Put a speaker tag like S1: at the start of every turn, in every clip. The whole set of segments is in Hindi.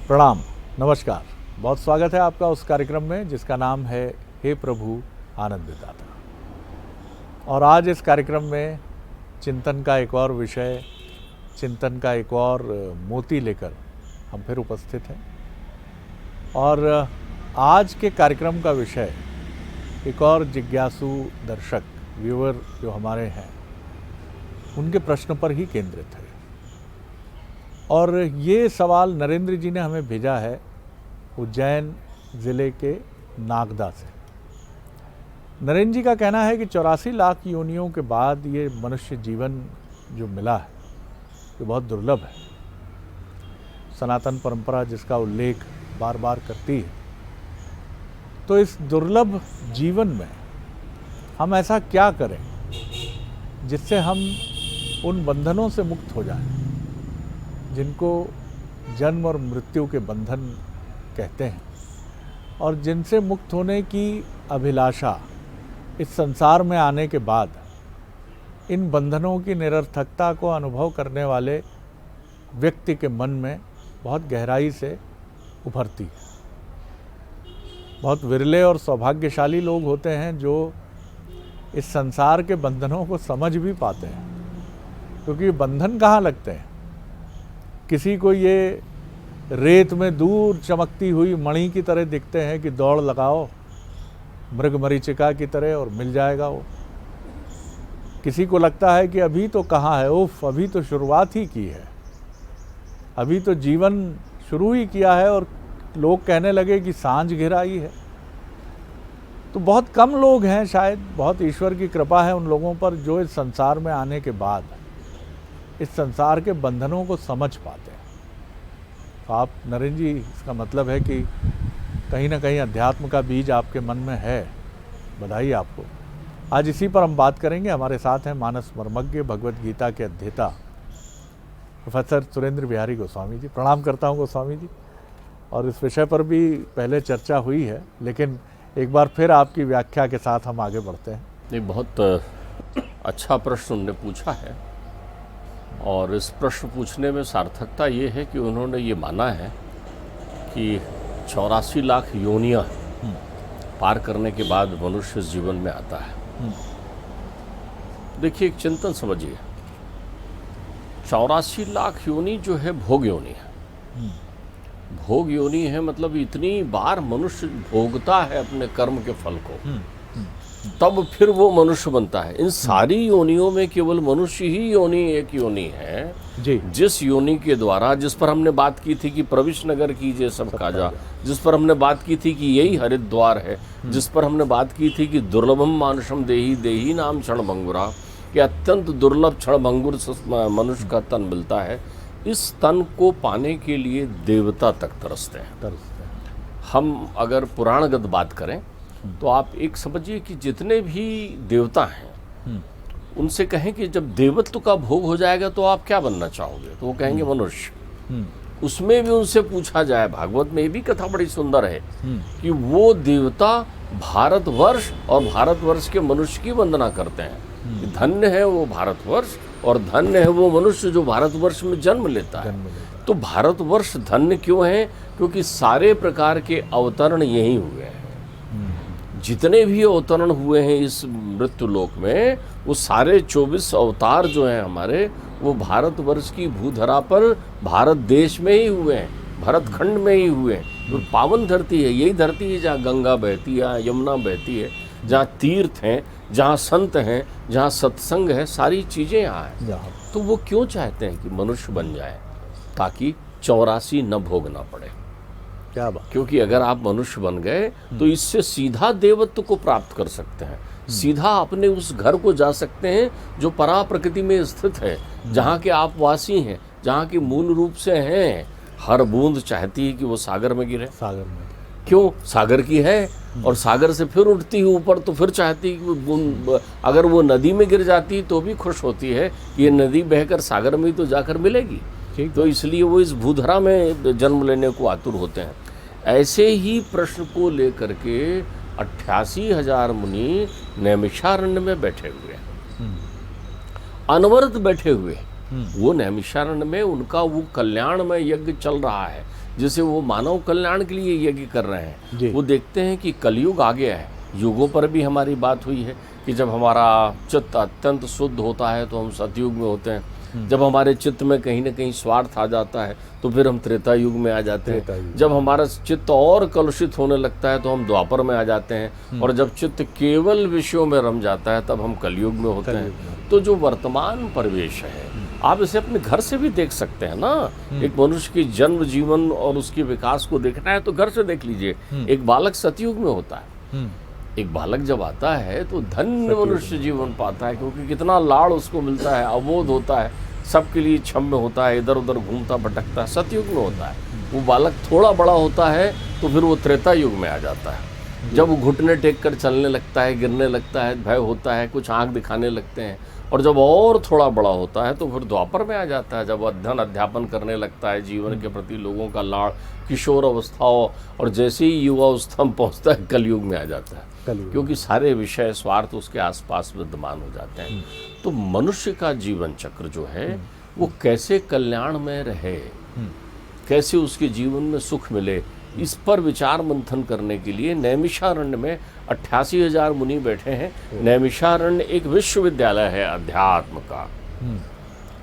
S1: प्रणाम, नमस्कार। बहुत स्वागत है आपका उस कार्यक्रम में जिसका नाम है हे प्रभु आनंद दाता। और आज इस कार्यक्रम में चिंतन का एक और विषय, चिंतन का एक और मोती लेकर हम फिर उपस्थित हैं। और आज के कार्यक्रम का विषय एक और जिज्ञासु दर्शक, व्यूअर जो हमारे हैं, उनके प्रश्न पर ही केंद्रित है। और ये सवाल नरेंद्र जी ने हमें भेजा है उज्जैन ज़िले के नागदा से। नरेंद्र जी का कहना है कि 84 लाख योनियों के बाद ये मनुष्य जीवन जो मिला है ये बहुत दुर्लभ है। सनातन परंपरा जिसका उल्लेख बार बार करती है, तो इस दुर्लभ जीवन में हम ऐसा क्या करें जिससे हम उन बंधनों से मुक्त हो जाएं जिनको जन्म और मृत्यु के बंधन कहते हैं, और जिनसे मुक्त होने की अभिलाषा इस संसार में आने के बाद इन बंधनों की निरर्थकता को अनुभव करने वाले व्यक्ति के मन में बहुत गहराई से उभरती है। बहुत विरले और सौभाग्यशाली लोग होते हैं जो इस संसार के बंधनों को समझ भी पाते हैं, क्योंकि बंधन कहाँ लगते हैं। किसी को ये रेत में दूर चमकती हुई मणि की तरह दिखते हैं कि दौड़ लगाओ मृग मरीचिका की तरह और मिल जाएगा वो। किसी को लगता है कि अभी तो कहाँ है, उफ अभी तो शुरुआत ही की है, अभी तो जीवन शुरू ही किया है और लोग कहने लगे कि सांझ घिर आई है। तो बहुत कम लोग हैं, शायद बहुत ईश्वर की कृपा है उन लोगों पर, जो इस संसार में आने के बाद इस संसार के बंधनों को समझ पाते हैं। तो आप नरेंद्र जी, इसका मतलब है कि कहीं ना कहीं अध्यात्म का बीज आपके मन में है। बधाई आपको। आज इसी पर हम बात करेंगे। हमारे साथ हैं मानस मर्मज्ञ, भगवत गीता के अध्येता प्रोफेसर सुरेंद्र बिहारी गोस्वामी जी। प्रणाम करता हूं गोस्वामी जी। और इस विषय पर भी पहले चर्चा हुई है, लेकिन एक बार फिर आपकी व्याख्या के साथ हम आगे बढ़ते हैं।
S2: नहीं, बहुत अच्छा प्रश्न उन्होंने पूछा है, और इस प्रश्न पूछने में सार्थकता ये है कि उन्होंने ये माना है कि 84 लाख योनियां पार करने के बाद मनुष्य जीवन में आता है। देखिए, एक चिंतन समझिए, 84 लाख योनि जो है भोग योनि है। भोग योनि है मतलब इतनी बार मनुष्य भोगता है अपने कर्म के फल को, तब फिर वो मनुष्य बनता है। इन सारी योनियों में केवल मनुष्य ही योनि एक योनि है
S1: जी।
S2: जिस योनि के द्वारा, जिस पर हमने बात की थी कि प्रविश नगर कीजिए सब काजा, जिस पर हमने बात की थी कि यही हरिद्वार है, जिस पर हमने बात की थी कि दुर्लभम मानुषम देही देही नाम क्षणभंगुरा, कि अत्यंत दुर्लभ क्षणभंगुर मनुष्य का तन मिलता है। इस तन को पाने के लिए देवता तक तरसते हैं। हम अगर पुराणगत बात करें तो आप एक समझिए कि जितने भी देवता हैं उनसे कहें कि जब देवत्व का भोग हो जाएगा तो आप क्या बनना चाहोगे, तो वो कहेंगे मनुष्य। उसमें भी उनसे पूछा जाए, भागवत में ये भी कथा बड़ी सुंदर है कि वो देवता भारतवर्ष और भारतवर्ष के मनुष्य की वंदना करते हैं। धन्य है वो भारतवर्ष और धन्य है वो मनुष्य जो भारतवर्ष में जन्म लेता है। तो भारतवर्ष धन्य क्यों है? क्योंकि सारे प्रकार के अवतरण यही हुए हैं। जितने भी अवतरण हुए हैं इस मृत्यु लोक में, वो सारे 24 अवतार जो हैं हमारे, वो भारतवर्ष की भूधरा पर भारत देश में ही हुए हैं, भरतखंड में ही हुए हैं। तो पावन धरती है, यही धरती है जहाँ गंगा बहती है, यमुना बहती है, जहाँ तीर्थ हैं, जहाँ संत हैं, जहाँ सत्संग है, सारी चीज़ें यहाँ हैं। तो वो क्यों चाहते हैं कि मनुष्य बन जाए ताकि 84 न भोगना पड़े।
S1: क्या बात।
S2: क्योंकि अगर आप मनुष्य बन गए तो इससे सीधा देवत्व को प्राप्त कर सकते हैं, सीधा अपने उस घर को जा सकते हैं जो परा प्रकृति में स्थित है, जहाँ के आप वासी हैं, जहाँ के मूल रूप से हैं। हर बूंद चाहती है कि वो सागर में गिरे।
S1: सागर में
S2: क्यों? सागर की है, और सागर से फिर उठती है ऊपर, तो फिर चाहती है कि वो बूंद अगर वो नदी में गिर जाती तो भी खुश होती है कि ये नदी बहकर सागर में ही तो जाकर मिलेगी। तो इसलिए वो इस भूधरा में जन्म लेने को आतुर होते हैं। ऐसे ही प्रश्न को लेकर के 88,000 मुनि नैमिषारण्य में बैठे हुए हैं, अनवरत बैठे हुए हैं। वो नैमिषारण्य में उनका वो कल्याण में यज्ञ चल रहा है, जैसे वो मानव कल्याण के लिए यज्ञ कर रहे
S1: जी।
S2: हैं, वो देखते हैं कि कलयुग आ गया है। युगों पर भी हमारी बात हुई है कि जब हमारा चित्त अत्यंत शुद्ध होता है तो हम सतयुग में होते हैं, जब हमारे चित्त में कहीं ना कहीं स्वार्थ आ जाता है तो फिर हम त्रेता युग में आ जाते हैं, जब हमारा चित्त और कलुषित होने लगता है तो हम द्वापर में आ जाते हैं, और जब चित्त केवल विषयों में रम जाता है तब हम कलयुग में होते हैं। तो जो वर्तमान परिवेश है, आप इसे अपने घर से भी देख सकते हैं ना। एक मनुष्य की जन्म, जीवन और उसके विकास को देखना है तो घर से देख लीजिए। एक बालक सतयुग में होता है, एक बालक जब आता है तो धन्य मनुष्य जीवन पाता है, क्योंकि कितना लाड़ उसको मिलता है, अबोध होता है, सबके लिए क्षम्य होता है, इधर उधर घूमता भटकता है, सतयुग में होता है। वो बालक थोड़ा बड़ा होता है तो फिर वो त्रेता युग में आ जाता है, जब वो घुटने टेक कर चलने लगता है, गिरने लगता है, भय होता है, कुछ आंख दिखाने लगते हैं, और जब और थोड़ा बड़ा होता है तो फिर द्वापर में आ जाता है, जब अध्ययन अध्यापन करने लगता है, जीवन के प्रति लोगों का लाड़, किशोर अवस्थाओं, और जैसे ही युवावस्था में पहुँचता है कलयुग में आ जाता है, क्योंकि सारे विषय स्वार्थ उसके आसपास विद्यमान हो जाते हैं। तो मनुष्य का जीवन चक्र जो है वो कैसे कल्याण में रहे, कैसे उसके जीवन में सुख मिले, इस पर विचार मंथन करने के लिए नैमिषारण्य में 88,000 मुनि बैठे हैं। नैमिषारण्य एक विश्वविद्यालय है अध्यात्म का,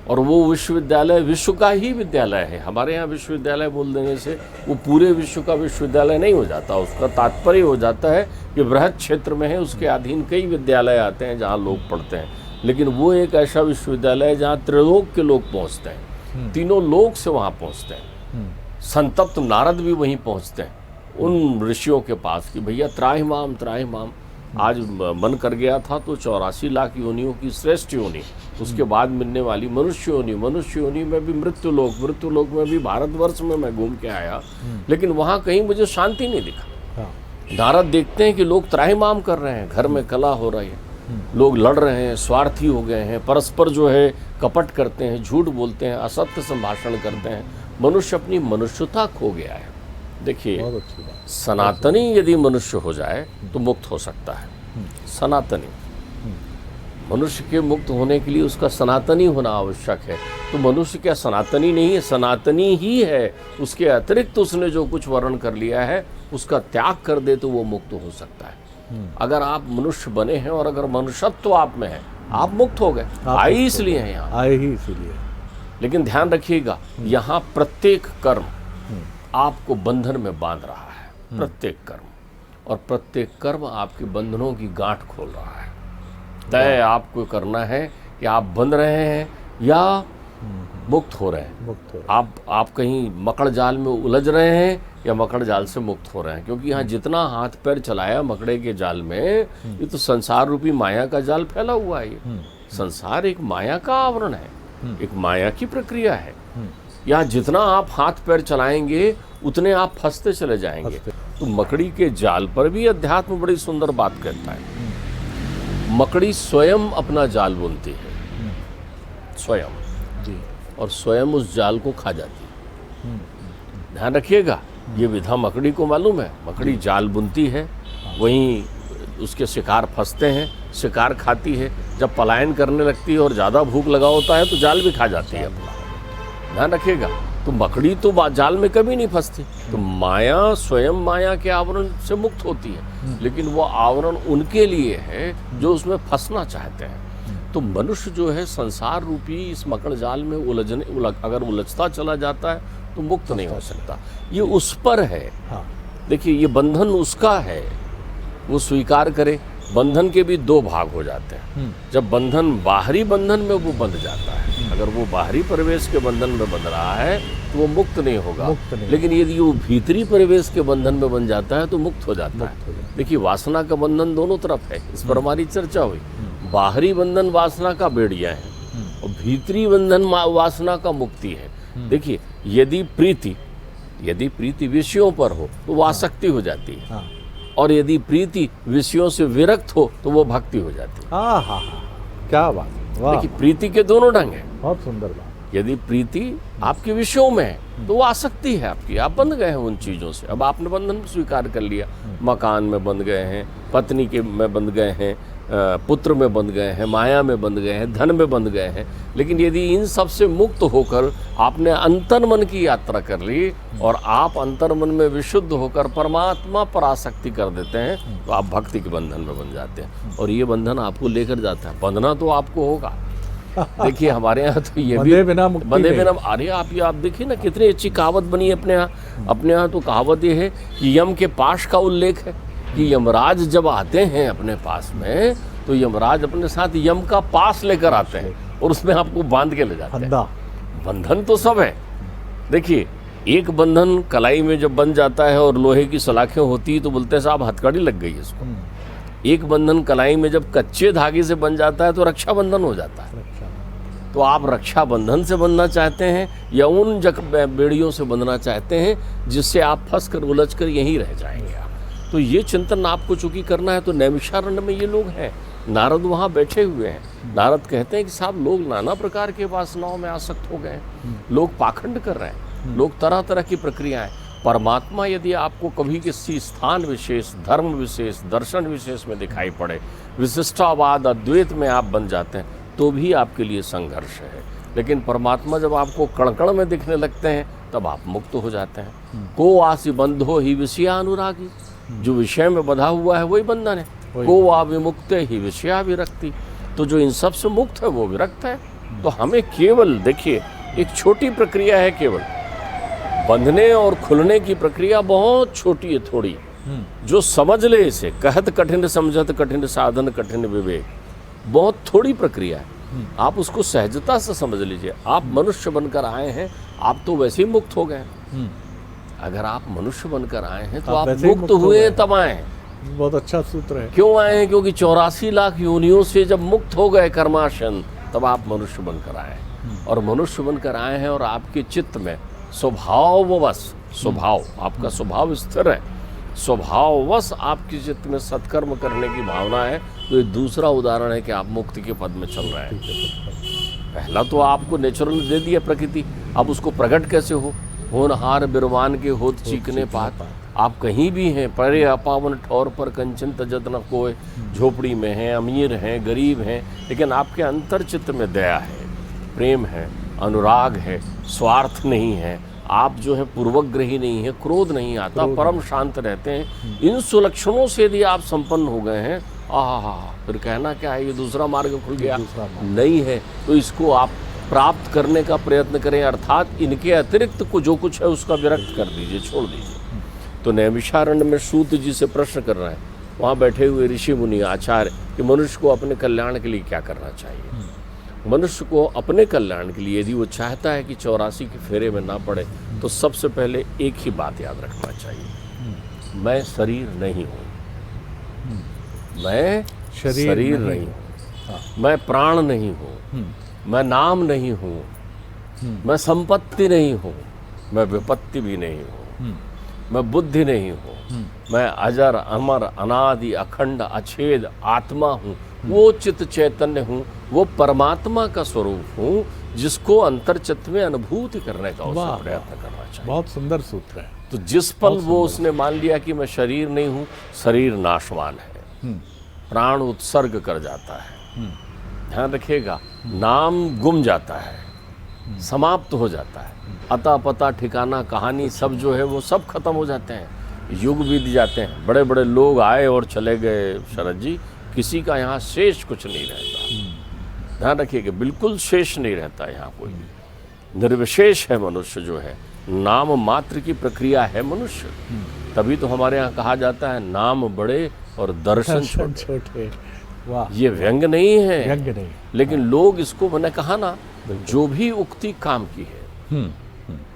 S2: और वो विश्वविद्यालय विश्व का ही विद्यालय है। हमारे यहाँ विश्वविद्यालय बोल देने से वो पूरे विश्व का विश्वविद्यालय नहीं हो जाता, उसका तात्पर्य हो जाता है कि बृहद क्षेत्र में है, उसके अधीन कई विद्यालय आते हैं जहाँ लोग पढ़ते हैं। लेकिन वो एक ऐसा विश्वविद्यालय है जहाँ त्रिलोक के लोग पहुँचते हैं, तीनों लोक से वहाँ पहुँचते हैं। संतप्त नारद भी वहीं पहुँचते हैं उन ऋषियों के पास कि भैया त्राहिमाम त्राहिमाम, आज मन कर गया था तो 84 लाख योनियों की श्रेष्ठ योनि, उसके बाद मिलने वाली मनुष्य योनि, मनुष्य योनि में भी मृत्युलोक में भी भारतवर्ष में मैं घूम के आया, लेकिन वहाँ कहीं मुझे शांति नहीं दिखा। नारद देखते हैं कि लोग त्राहिमाम कर रहे हैं, घर में कला हो रही है, लोग लड़ रहे हैं, स्वार्थी हो गए हैं, परस्पर जो है कपट करते हैं, झूठ बोलते हैं, असत्य संभाषण करते हैं, मनुष्य अपनी मनुष्यता खो गया है। देखिए, सनातनी यदि मनुष्य हो जाए तो मुक्त हो सकता है। सनातनी मनुष्य के मुक्त होने के लिए उसका सनातनी होना आवश्यक है। तो मनुष्य क्या सनातनी नहीं है? सनातनी ही है। उसके अतिरिक्त उसने जो कुछ वर्ण कर लिया है उसका त्याग कर दे तो वो मुक्त हो सकता है। अगर आप मनुष्य बने हैं और अगर मनुष्यत्व आप में है, आप मुक्त हो गए। आए इसलिए हैं यहाँ,
S1: आए ही इसीलिए।
S2: लेकिन ध्यान रखिएगा, यहाँ प्रत्येक कर्म आपको बंधन में बांध रहा है, प्रत्येक कर्म, और प्रत्येक कर्म आपके बंधनों की गांठ खोल रहा है। तय आपको करना है कि आप बंध रहे हैं या मुक्त हो रहे हैं। आप कहीं मकड़ जाल में उलझ रहे हैं या मकड़ जाल से मुक्त हो रहे हैं, क्योंकि यहाँ जितना हाथ पैर चलाया मकड़े के जाल में, ये तो संसार रूपी माया का जाल फैला हुआ है। ये संसार एक माया का आवरण है, एक माया की प्रक्रिया है। यहाँ जितना आप हाथ पैर चलाएंगे उतने आप फंसते चले जाएंगे। तो मकड़ी के जाल पर भी अध्यात्म बड़ी सुंदर बात कहता है। मकड़ी स्वयं अपना जाल बुनती है, स्वयं जी, और स्वयं उस जाल को खा जाती है। ध्यान रखिएगा, ये विधा मकड़ी को मालूम है। मकड़ी जाल बुनती है, वहीं उसके शिकार फंसते हैं, शिकार खाती है, जब पलायन करने लगती है और ज़्यादा भूख लगा होता है तो जाल भी खा जाती है अपना। ध्यान रखिएगा, तो मकड़ी तो जाल में कभी नहीं फंसती। तो माया स्वयं माया के आवरण से मुक्त होती है, लेकिन वो आवरण उनके लिए है जो उसमें फंसना चाहते हैं। तो मनुष्य जो है संसार रूपी इस मकड़ जाल में अगर उलझता चला जाता है तो मुक्त नहीं हो सकता। ये उस पर है। देखिए, ये बंधन उसका है, वो स्वीकार करे। बंधन के भी दो भाग हो जाते हैं। जब बंधन बाहरी बंधन में वो बंध जाता है, अगर वो बाहरी परिवेश के बंधन में बंध रहा है तो वो मुक्त नहीं होगा। लेकिन यदि वो भीतरी परिवेश के बंधन में बन जाता है तो मुक्त हो जाता है। देखिए, वासना का बंधन दोनों तरफ है, इस पर हमारी चर्चा हुई। बाहरी बंधन वासना का बेड़िया है और भीतरी बंधन वासना का मुक्ति है। देखिए, यदि प्रीति विषयों पर हो तो वो आसक्ति हो जाती है, और यदि प्रीति विषयों से विरक्त हो तो वो भक्ति हो जाती है।
S1: क्या बात,
S2: देखिए, प्रीति के दोनों ढंग हैं।
S1: बहुत सुंदर बात।
S2: यदि प्रीति आपके विषयों में है तो वो आसक्ति है आपकी, आप बंध गए हैं उन चीज़ों से। अब आपने बंधन स्वीकार कर लिया, मकान में बंध गए हैं, पत्नी के में बंध गए हैं, पुत्र में बंध गए हैं, माया में बंध गए हैं, धन में बंध गए हैं। लेकिन यदि इन सब से मुक्त होकर आपने अंतर्मन की यात्रा कर ली और आप अंतर्मन में विशुद्ध होकर परमात्मा पर आसक्ति कर देते हैं, तो आप भक्ति के बंधन में बंध जाते हैं और ये बंधन आपको लेकर जाता है। बंधना तो आपको होगा। देखिए हमारे यहाँ तो ये भी बंधे बिना, अरे आप देखिए ना कितनी अच्छी कहावत बनी है अपने यहाँ तो कहावत ये है कि यम के पास का उल्लेख है कि यमराज जब आते हैं अपने पास में तो यमराज अपने साथ यम का पास लेकर आते हैं और उसमें आपको बांध के ले जाते हैं। बंधन तो सब है। देखिए एक बंधन कलाई में जब बन जाता है और लोहे की सलाखें होती है तो बोलते हैं साहब हथकड़ी लग गई इसको। एक बंधन कलाई में जब कच्चे धागे से बन जाता है तो रक्षा बंधन हो जाता है। तो आप रक्षा बंधन से बंधना चाहते हैं या उन बेड़ियों से बंधना चाहते हैं जिससे आप फंस कर उलझ कर यहीं रह जाएंगे। तो ये चिंतन आपको चूंकि करना है। तो नैमिषारण्य में ये लोग हैं, नारद वहाँ बैठे हुए हैं। नारद कहते हैं कि साहब लोग नाना प्रकार के वासनाओं में आसक्त हो गए हैं, लोग पाखंड कर रहे हैं, लोग तरह तरह की प्रक्रियाएं। परमात्मा यदि आपको कभी किसी स्थान विशेष, धर्म विशेष, दर्शन विशेष में दिखाई पड़े, विशिष्टावाद अद्वैत में आप बन जाते हैं तो भी आपके लिए संघर्ष है। लेकिन परमात्मा जब आपको कण-कण में दिखने लगते हैं तब आप मुक्त हो जाते हैं। को आसि बंधो ही विषयानुरागी, जो विषय में बंधा हुआ है वही बंधन है। को आ विमुक्त ही विषया विरक्ति, तो जो इन सब से मुक्त है वो विरक्त है। तो हमें केवल देखिए एक छोटी प्रक्रिया है, केवल बंधने और खुलने की प्रक्रिया बहुत छोटी है, थोड़ी। जो समझ ले इसे, कहत कठिन समझत कठिन साधन कठिन विवेक, बहुत थोड़ी प्रक्रिया है। आप उसको सहजता से समझ लीजिए। आप मनुष्य बनकर आए हैं, आप तो वैसे ही मुक्त हो गए। अगर आप मनुष्य बनकर आए हैं तो आप मुक्त हुए तब आए हैं।
S1: बहुत अच्छा सूत्र है।
S2: क्यों आए हैं? क्योंकि 84 लाख योनियों से जब मुक्त हो गए कर्माशन, तब आप मनुष्य बनकर आए हैं। और मनुष्य बनकर आए हैं और आपके चित्त में स्वभाववश, स्वभाव आपका स्वभाव स्थिर है, स्वभाववश आपके चित्त में सत्कर्म करने की भावना है। तो ये दूसरा उदाहरण है कि आप मुक्ति के पद में चल रहे हैं। पहला तो आपको नेचुरल दे दिया प्रकृति, अब उसको प्रकट कैसे हो? होनहार बिरवान के होत चीकने पात। आप कहीं भी हैं, परे अपावन ठौर पर कंचन तजत न कोय, झोपड़ी में हैं, अमीर हैं, गरीब हैं, लेकिन आपके अंतर चित्त में दया है, प्रेम है, अनुराग है, स्वार्थ नहीं है, आप जो है पूर्वग्रही नहीं है, क्रोध नहीं आता, परम शांत रहते हैं। इन सुलक्षणों से यदि आप संपन्न हो गए हैं, फिर कहना क्या है, ये दूसरा मार्ग खुल गया नहीं है। तो इसको आप प्राप्त करने का प्रयत्न करें, अर्थात इनके अतिरिक्त को जो कुछ है उसका विरक्त कर दीजिए, छोड़ दीजिए। तो नैमिषारण्य में सूत जी से प्रश्न कर रहे हैं, वहाँ बैठे हुए ऋषि मुनि आचार्य, कि मनुष्य को अपने कल्याण के लिए क्या करना चाहिए। मनुष्य को अपने कल्याण के लिए यदि वो चाहता है कि 84 के फेरे में ना पड़े, तो सबसे पहले एक ही बात याद रखना चाहिए, मैं शरीर नहीं हूँ, मैं शरीर नहीं हूँ, मैं प्राण नहीं हूँ, मैं नाम नहीं हूँ, मैं संपत्ति नहीं हूँ, मैं विपत्ति भी नहीं हूँ, मैं बुद्धि नहीं हूँ, मैं अजर अमर अनादि अखंड अछेद आत्मा हूँ, वो चित्त चैतन्य हूँ, वो परमात्मा का स्वरूप हूँ, जिसको अंतर्चित्त में अनुभूति करने का उसका प्रयत्न करना चाहिए।
S1: बहुत सुंदर सूत्र है।
S2: तो जिस पल वो उसने मान लिया कि मैं शरीर नहीं हूँ, शरीर नाशवान है, प्राण उत्सर्ग कर जाता है, ध्यान रखिएगा, नाम गुम जाता है, समाप्त हो जाता है, अता पता ठिकाना कहानी सब जो है वो सब खत्म हो जाते हैं, युग बीत जाते हैं, बड़े बड़े लोग आए और चले गए शरद जी, किसी का यहाँ शेष कुछ नहीं रहता। ध्यान रखिएगा, बिल्कुल शेष नहीं रहता यहाँ कोई, निर्विशेष है मनुष्य जो है, नाम मात्र की प्रक्रिया है मनुष्य। तभी तो हमारे यहाँ कहा जाता है नाम बड़े और दर्शन छोटे।
S1: वाह,
S2: ये व्यंग नहीं है,
S1: व्यंग नहीं,
S2: लेकिन लोग इसको, मैंने कहा ना, जो भी उक्ति काम की है,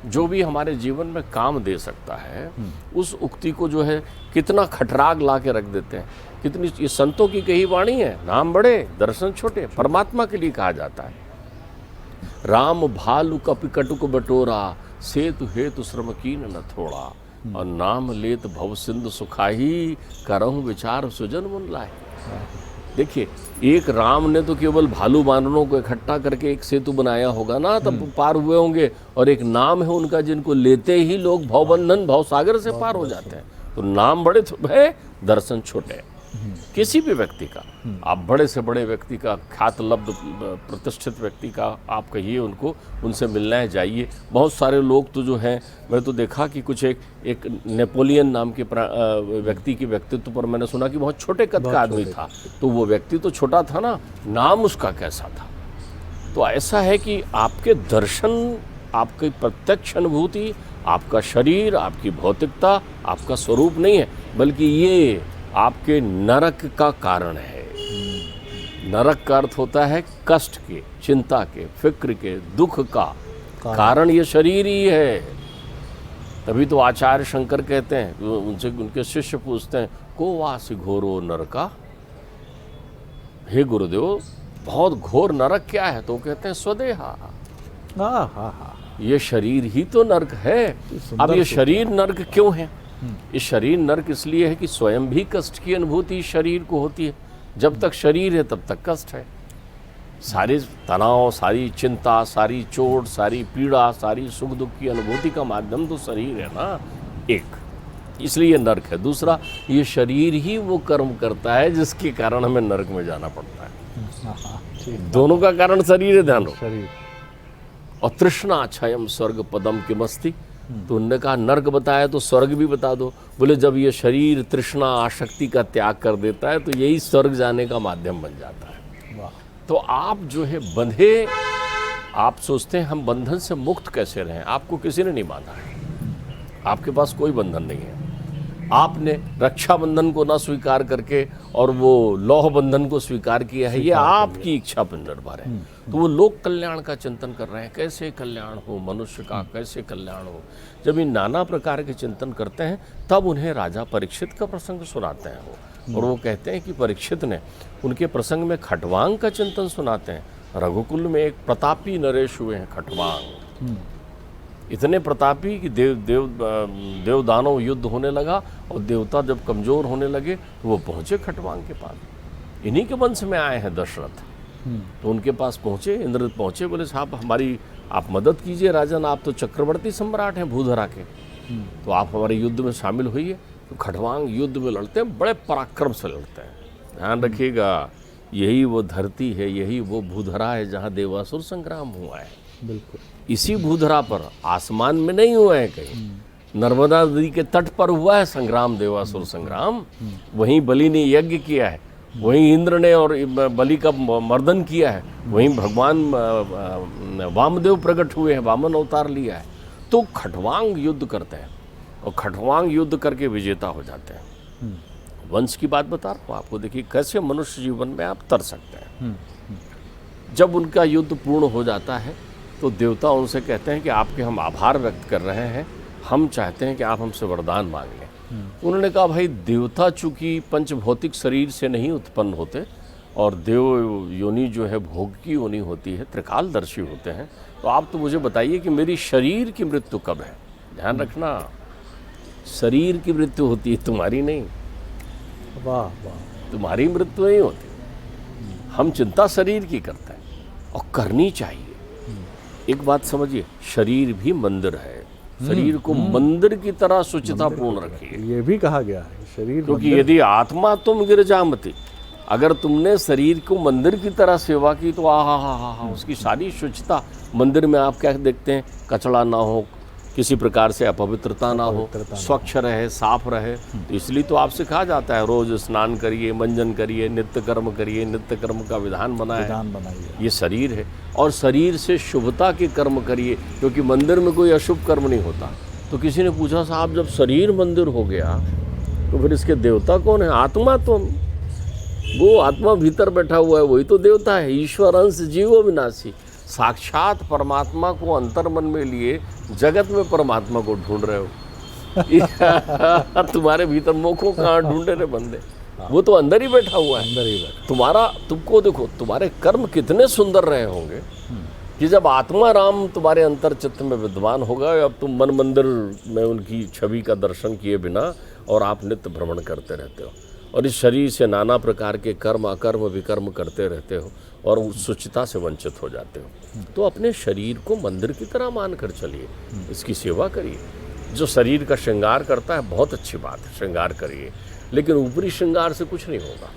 S2: जो भी हमारे जीवन में काम दे सकता है, उस उक्ति को जो है कितना खटराग ला के रख देते हैं। कितनी, ये संतों की कही वाणी है, नाम बड़े दर्शन छोटे, परमात्मा के लिए कहा जाता है। राम भालु कपि कटुक बटोरा, सेतु हेतु श्रम कीन न थोड़ा, और नाम लेत भव सिंधु सुखाही, करहु विचार सुजन मुन लाए। देखिए, एक राम ने तो केवल भालू बानरों को इकट्ठा करके एक सेतु बनाया होगा ना, तब पार हुए होंगे, और एक नाम है उनका जिनको लेते ही लोग भवबंधन भवसागर से पार हो जाते हैं। तो नाम बड़े है, दर्शन छोटे। किसी भी व्यक्ति का, आप बड़े से बड़े व्यक्ति का, ख्यातलब्ध प्रतिष्ठित व्यक्ति का आप कहिए उनको, उनसे मिलना है, जाइए। बहुत सारे लोग तो जो हैं, मैं तो देखा कि कुछ एक नेपोलियन नाम के व्यक्ति के व्यक्तित्व पर मैंने सुना कि बहुत छोटे कद का आदमी था, तो वो व्यक्ति तो छोटा था ना, नाम उसका कैसा था। तो ऐसा है कि आपके दर्शन, आपकी प्रत्यक्ष अनुभूति, आपका शरीर, आपकी भौतिकता आपका स्वरूप नहीं है, बल्कि ये आपके नरक का कारण है। नरक का अर्थ होता है कष्ट के, चिंता के, फिक्र के, दुख का कारण ये शरीर ही है। तभी तो आचार्य शंकर कहते हैं, उनसे उनके शिष्य पूछते हैं, को वासी घोरो नरका, हे गुरुदेव बहुत घोर नरक क्या है? तो कहते हैं स्वदेहा, ये शरीर ही तो नरक है। अब ये शरीर नरक क्यों है? ये शरीर नरक इसलिए है कि स्वयं भी कष्ट की अनुभूति शरीर को होती है। जब तक शरीर है तब तक कष्ट है। सारे तनाव, सारी चिंता, सारी चोट, सारी पीड़ा, सारी सुख दुख की अनुभूति का माध्यम तो शरीर है ना, एक, इसलिए नरक है। दूसरा, ये शरीर ही वो कर्म करता है जिसके कारण हमें नरक में जाना पड़ता है। दोनों का कारण शरीर है, ध्यान रखो। और तृष्णा क्षयम स्वर्ग पदम किमस्ति, तो उनने कहा नर्क बताया तो स्वर्ग भी बता दो। बोले जब ये शरीर तृष्णा आसक्ति का त्याग कर देता है तो यही स्वर्ग जाने का माध्यम बन जाता है। वाह। तो आप जो है बंधे, आप सोचते हैं हम बंधन से मुक्त कैसे रहें, आपको किसी ने नहीं बांधा है, आपके पास कोई बंधन नहीं है। आपने रक्षाबंधन को ना स्वीकार करके और वो लौह बंधन को स्वीकार किया है, ये आपकी इच्छा पर निर्भर है। तो वो लोक कल्याण का चिंतन कर रहे हैं, कैसे कल्याण हो मनुष्य का, कैसे कल्याण हो। जब इन नाना प्रकार के चिंतन करते हैं तब उन्हें राजा परीक्षित का प्रसंग सुनाते हैं वो, और वो कहते हैं कि परीक्षित ने उनके प्रसंग में खटवांग का चिंतन सुनाते हैं। रघुकुल में एक प्रतापी नरेश हुए हैं खटवांग, इतने प्रतापी कि देव दानव युद्ध होने लगा और देवता जब कमज़ोर होने लगे तो वो पहुँचे खटवांग के पास। इन्हीं के वंश में आए हैं दशरथ, तो उनके पास पहुँचे, इंद्र पहुँचे, बोले साहब हमारी आप मदद कीजिए राजन, आप तो चक्रवर्ती सम्राट हैं भूधरा के, तो आप हमारे युद्ध में शामिल होइए। तो खटवांग युद्ध में लड़ते हैं, बड़े पराक्रम से लड़ते हैं। ध्यान रखिएगा, यही वो धरती है, यही वो भूधरा है जहाँ देवासुर संग्राम हुआ है। बिल्कुल इसी भूधरा पर, आसमान में नहीं हुआ है कहीं, नर्मदा नदी के तट पर हुआ है संग्राम, देवासुर संग्राम। वहीं बलि ने यज्ञ किया है, वहीं इंद्र ने और बलि का मर्दन किया है, वहीं भगवान वामदेव प्रकट हुए हैं, वामन अवतार लिया है। तो खटवांग युद्ध करते हैं और खटवांग युद्ध करके विजेता हो जाते हैं। वंश की बात बता रहा हूँ आपको, देखिए कैसे मनुष्य जीवन में आप तर सकते हैं। जब उनका युद्ध पूर्ण हो जाता है तो देवता उनसे कहते हैं कि आपके हम आभार व्यक्त कर रहे हैं, हम चाहते हैं कि आप हमसे वरदान मांग लें। उन्होंने कहा भाई देवता चूँकि पंचभौतिक शरीर से नहीं उत्पन्न होते और देव योनि जो है भोग की योनि होती है, त्रिकालदर्शी होते हैं, तो आप तो मुझे बताइए कि मेरी शरीर की मृत्यु कब है। ध्यान रखना, शरीर की मृत्यु होती है, तुम्हारी नहीं।
S1: वाह वाह, तुम्हारी
S2: मृत्यु नहीं होती। हम चिंता शरीर की करते हैं और करनी चाहिए। एक बात समझिए, शरीर भी मंदिर है, शरीर को मंदिर की तरह शुचितापूर्ण रखिए।
S1: ये भी कहा गया है शरीर,
S2: क्योंकि यदि आत्मा तुम गिरजामती, अगर तुमने शरीर को मंदिर की तरह सेवा की तो आहा, उसकी सारी शुचिता। मंदिर में आप क्या देखते हैं, कचड़ा ना हो, किसी प्रकार से अपवित्रता ना हो, स्वच्छ रहे, साफ रहे। तो इसलिए तो आपसे कहा जाता है रोज स्नान करिए, मंजन करिए, नित्य कर्म करिए, नित्य कर्म का विधान बनाइए। ये शरीर है और शरीर से शुभता के कर्म करिए, क्योंकि मंदिर में कोई अशुभ कर्म नहीं होता। तो किसी ने पूछा साहब जब शरीर मंदिर हो गया तो फिर इसके देवता कौन है? आत्मा तो, वो आत्मा भीतर बैठा हुआ है, वही तो देवता है। ईश्वर अंश जीवो विनाशी, साक्षात परमात्मा को अंतर मन में लिए जगत में परमात्मा को ढूंढ रहे हो। तुम्हारे भीतर मोखों कहाँ ढूंढे रे बंदे, वो तो अंदर ही बैठा हुआ है, अंदर ही बैठा। तुम्हारा, तुमको देखो तुम्हारे कर्म कितने सुंदर रहे होंगे कि जब आत्मा राम तुम्हारे अंतर चित्त में विद्वान होगा, अब तुम मन मंदिर में उनकी छवि का दर्शन किए बिना और आप नित्य भ्रमण करते रहते हो और इस शरीर से नाना प्रकार के कर्म अकर्म विकर्म करते रहते हो और उस शुचिता से वंचित हो जाते हो। तो अपने शरीर को मंदिर की तरह मान कर चलिए, इसकी सेवा करिए। जो शरीर का श्रृंगार करता है बहुत अच्छी बात है, श्रृंगार करिए। लेकिन ऊपरी श्रृंगार से कुछ नहीं होगा।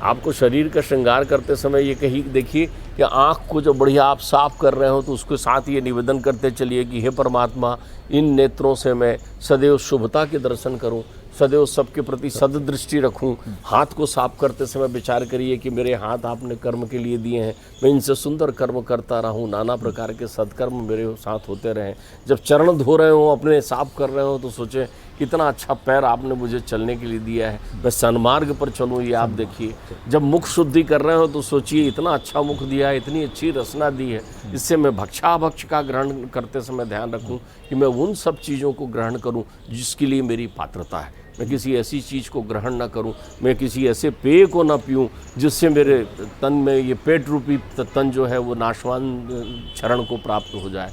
S2: आपको शरीर का श्रृंगार करते समय ये कहीं देखिए कि आँख को जब बढ़िया आप साफ कर रहे हो तो उसके साथ ये निवेदन करते चलिए कि हे परमात्मा, इन नेत्रों से मैं सदैव शुभता के दर्शन करूं, सदैव सबके प्रति सददृष्टि रखूं। हाथ को साफ करते समय विचार करिए कि मेरे हाथ आपने कर्म के लिए दिए हैं, मैं इनसे सुंदर कर्म करता रहूं, नाना प्रकार के सत्कर्म मेरे साथ होते रहें। जब चरण धो रहे हो, अपने साफ कर रहे हो, तो सोचें कितना अच्छा पैर आपने मुझे चलने के लिए दिया है, मैं सन्मार्ग पर चलूँ। ये आप देखिए, जब मुख शुद्धि कर रहे हो तो सोचिए इतना अच्छा मुख दिया है, इतनी अच्छी रचना दी है, इससे मैं भक्षाभक्ष का ग्रहण करते समय ध्यान रखूं कि मैं उन सब चीज़ों को ग्रहण करूं जिसके लिए मेरी पात्रता है। मैं किसी ऐसी चीज़ को ग्रहण ना करूं, मैं किसी ऐसे पेय को ना पीऊं जिससे मेरे तन में ये पेट रूपी तन जो है वो नाशवान क्षरण को प्राप्त हो जाए।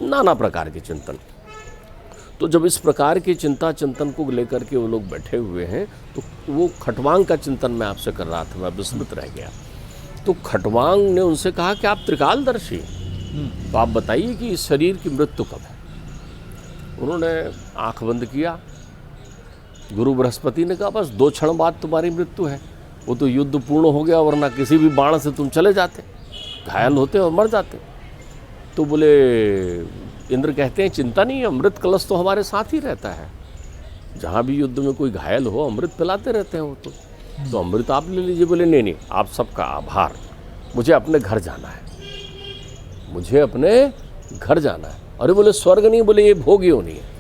S2: नाना प्रकार के चिंतन। तो जब इस प्रकार के चिंतन को लेकर के वो लोग बैठे हुए हैं, तो वो खटवांग का चिंतन मैं आपसे कर रहा था, मैं विस्मृत रह गया। तो खटवांग ने उनसे कहा कि आप त्रिकालदर्शी, तो आप बताइए कि इस शरीर की मृत्यु कब है। उन्होंने आंख बंद किया। गुरु बृहस्पति ने कहा बस 2 क्षण बाद तुम्हारी मृत्यु है, वो तो युद्ध पूर्ण हो गया, वरना किसी भी बाण से तुम चले जाते, घायल होते और मर जाते। तो बोले, इंद्र कहते हैं चिंता नहीं, अमृत कलश तो हमारे साथ ही रहता है, जहाँ भी युद्ध में कोई घायल हो अमृत पिलाते रहते हैं वो तो अमृत आप ले लीजिए। बोले नहीं, आप सबका आभार, मुझे अपने घर जाना है, मुझे अपने घर जाना है। अरे बोले स्वर्ग नहीं, बोले ये भोग ही नहीं है,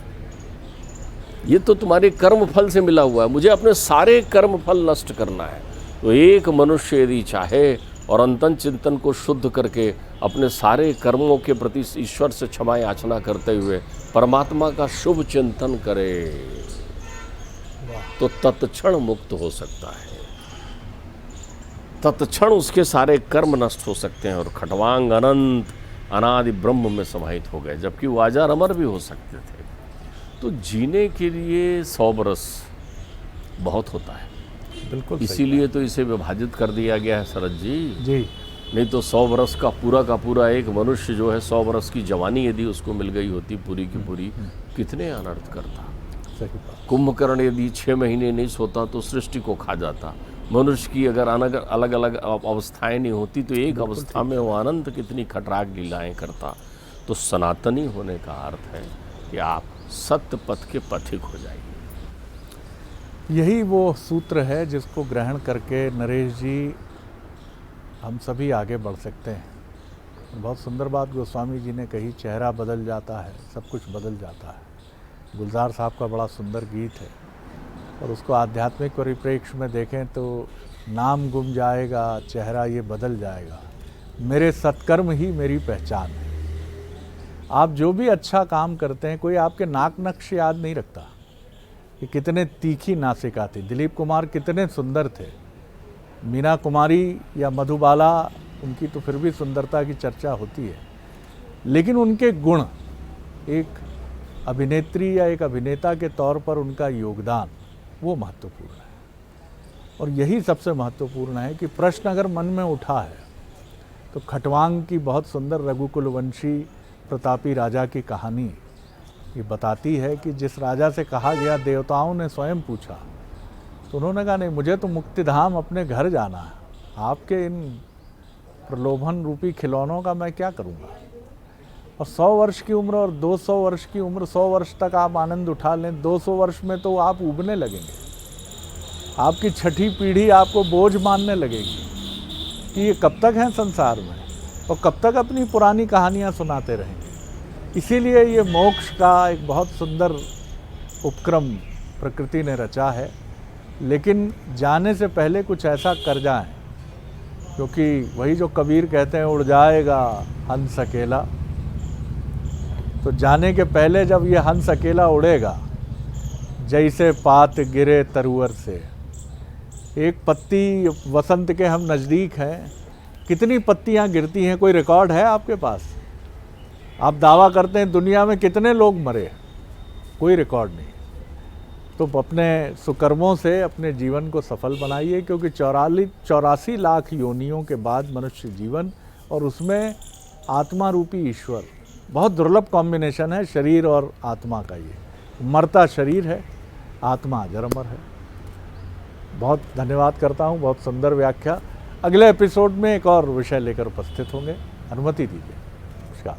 S2: ये तो तुम्हारे कर्म फल से मिला हुआ है, मुझे अपने सारे कर्म फल नष्ट करना है। तो एक मनुष्य यदि चाहे और अंतन चिंतन को शुद्ध करके अपने सारे कर्मों के प्रति ईश्वर से क्षमा याचना करते हुए परमात्मा का शुभ चिंतन करे, तो तत्क्षण मुक्त हो सकता है, तत्क्षण उसके सारे कर्म नष्ट हो सकते हैं। और खटवांग अनंत अनादि ब्रह्म में समाहित हो गए, जबकि वो अजर अमर भी हो सकते थे। तो जीने के लिए 100 बरस बहुत होता है,
S1: बिल्कुल,
S2: इसीलिए तो इसे विभाजित कर दिया गया है शरद जी। नहीं तो 100 बरस का पूरा एक मनुष्य जो है 100 बरस की जवानी यदि उसको मिल गई होती पूरी की पूरी, कितने अनर्थ करता। कुंभकर्ण यदि 6 महीने नहीं सोता तो सृष्टि को खा जाता। मनुष्य की अगर अलग अलग अवस्थाएं नहीं होती तो एक अवस्था में वो अनंत कितनी खटराग लीलाएं करता। तो सनातनी होने का अर्थ है कि आप सत्य पथ के पथिक हो जाइए।
S1: यही वो सूत्र है जिसको ग्रहण करके नरेश जी हम सभी आगे बढ़ सकते हैं। बहुत सुंदर बात गोस्वामी जी ने कही, चेहरा बदल जाता है, सब कुछ बदल जाता है। गुलजार साहब का बड़ा सुंदर गीत है, और उसको आध्यात्मिक परिप्रेक्ष्य में देखें तो नाम गुम जाएगा, चेहरा ये बदल जाएगा, मेरे सत्कर्म ही मेरी पहचान है। आप जो भी अच्छा काम करते हैं, कोई आपके नाक नक्श याद नहीं रखता कि कितने तीखी नासिका थी, दिलीप कुमार कितने सुंदर थे, मीना कुमारी या मधुबाला, उनकी तो फिर भी सुंदरता की चर्चा होती है, लेकिन उनके गुण, एक अभिनेत्री या एक अभिनेता के तौर पर उनका योगदान, वो महत्वपूर्ण है। और यही सबसे महत्वपूर्ण है कि प्रश्न अगर मन में उठा है तो खटवांग की बहुत सुंदर रघुकुलवंशी प्रतापी राजा की कहानी ये बताती है कि जिस राजा से कहा गया, देवताओं ने स्वयं पूछा, तो उन्होंने कहा नहीं, मुझे तो मुक्तिधाम अपने घर जाना है, आपके इन प्रलोभन रूपी खिलौनों का मैं क्या करूँगा। और 100 वर्ष की उम्र और 200 वर्ष की उम्र, 100 वर्ष तक आप आनंद उठा लें, 200 वर्ष में तो आप उबने लगेंगे, आपकी छठी पीढ़ी आपको बोझ मानने लगेगी कि ये कब तक हैं संसार में और कब तक अपनी पुरानी कहानियाँ सुनाते रहेंगे। इसीलिए ये मोक्ष का एक बहुत सुंदर उपक्रम प्रकृति ने रचा है, लेकिन जाने से पहले कुछ ऐसा कर जाएं, क्योंकि वही जो कबीर कहते हैं, उड़ जाएगा हंस अकेला। तो जाने के पहले जब ये हंस अकेला उड़ेगा, जैसे पात गिरे तरुवर से, एक पत्ती, वसंत के हम नज़दीक हैं, कितनी पत्तियां गिरती हैं, कोई रिकॉर्ड है आपके पास? आप दावा करते हैं दुनिया में कितने लोग मरे, कोई रिकॉर्ड नहीं। तो अपने सुकर्मों से अपने जीवन को सफल बनाइए, क्योंकि 84 लाख योनियों के बाद मनुष्य जीवन, और उसमें आत्मा रूपी ईश्वर, बहुत दुर्लभ कॉम्बिनेशन है शरीर और आत्मा का। ये मरता शरीर है, आत्मा अजर अमर है। बहुत धन्यवाद करता हूँ, बहुत सुंदर व्याख्या। अगले एपिसोड में एक और विषय लेकर उपस्थित होंगे। अनुमति दीजिए। नमस्कार।